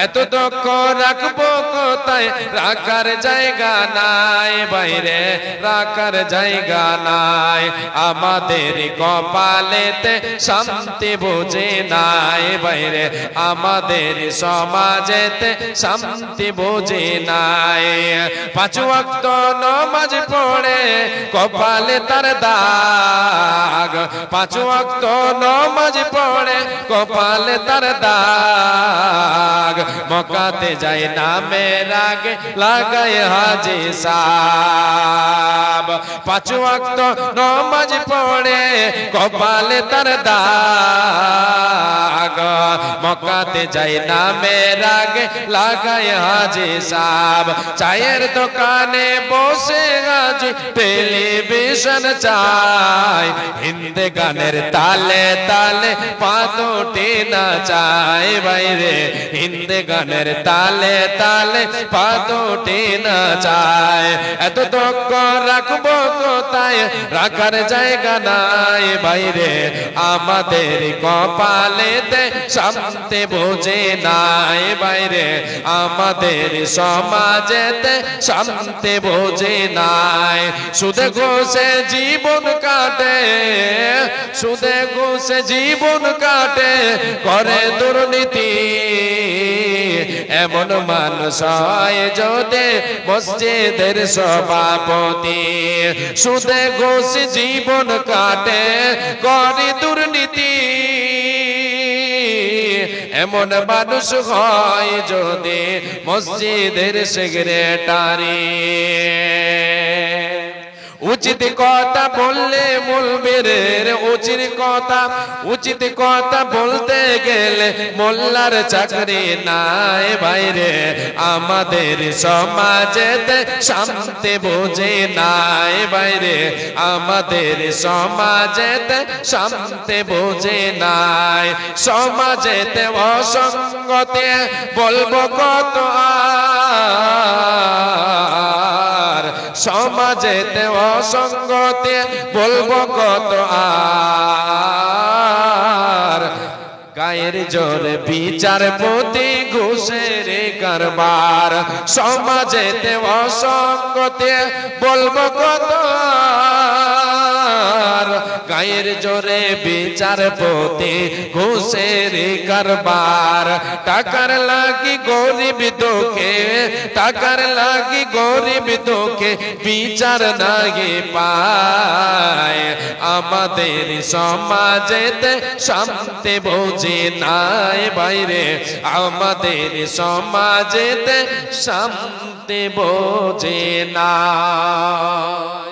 এত দুঃখ রাখবো কোথায়, রাখার জায়গা নাই বাইরে, রাখার জায়গা নাই। আমাদের কপালেতে শান্তি বুঝে নাই বাইরে, আমাদের সমাজেতে শান্তি বুঝে নাই। পাঁচ ওয়াক্ত নামাজ পড়ে কপালে তার দাগ, পাঁচ ওয়াক্ত নামাজ পড়ে কপালে তার দাগ। মক্কাতে যায় নামের আগে লাগায় হাজি সাব, পাঁচ ওয়াক্ত নামাজ পড়ে কপালে তার দাগ। মক্কাতে যায় নামের আগে লাগায় হাজি সাব। চায়ের দোকানে বসে হাজি টেলিভিশন চায়, হিন্দি গানের তালে তালে পা দুটি নাচায় বাইরে, হিন্দি গানের তালে তালে পা দুটি নাচায়। এত দুঃখ রাখবো কোথায়, রাখার জায়গা নাই বাইরে, আমাদের কপালেতে শান্তি বুঝে নাই বাইরে, আমাদের সমাজেতে শান্তি বুঝে নাই। সুদে ঘুষে জীবন কাটে, সুদে ঘুষে জীবন কাটে, করে দুর্নীতি। এমন মানুষ হয় যদি মসজিদের সভাপতি, সুদে ঘুষে জীবন কাটে, করে দুর্নীতি। এমন মানুষ হয় যদি মসজিদের সেক্রেটারি। উচিত কথা বললে বলবের, উচিত কথা, উচিত কথা বলতে গেলে মোল্লার চাকরি নাই বাইরে, আমাদের সমাজেতে শান্তি বুঝে নাই বাইরে, আমাদের সমাজেতে শান্তি বুঝে নাই। সমাজেতে অসঙ্গতে বলবো কত আর, সমাজেতে অসঙ্গতে বলবো কত আর। গায়ের জোর বিচারপতি ঘুষের কারবার, সমাজেতে অসঙ্গতে বলবো কত আর। গায়ের জোরে বিচারপতি ঘুষের কারবার, টাকার লাগি গরিব দুঃখে, টাকার লাগি গরিব দুঃখে বিচার নাই পায়। আমাদের সমাজেতে শান্তি বুঝে নাই বাইরে, আমাদের সমাজেতে শান্তি বুঝে নাই।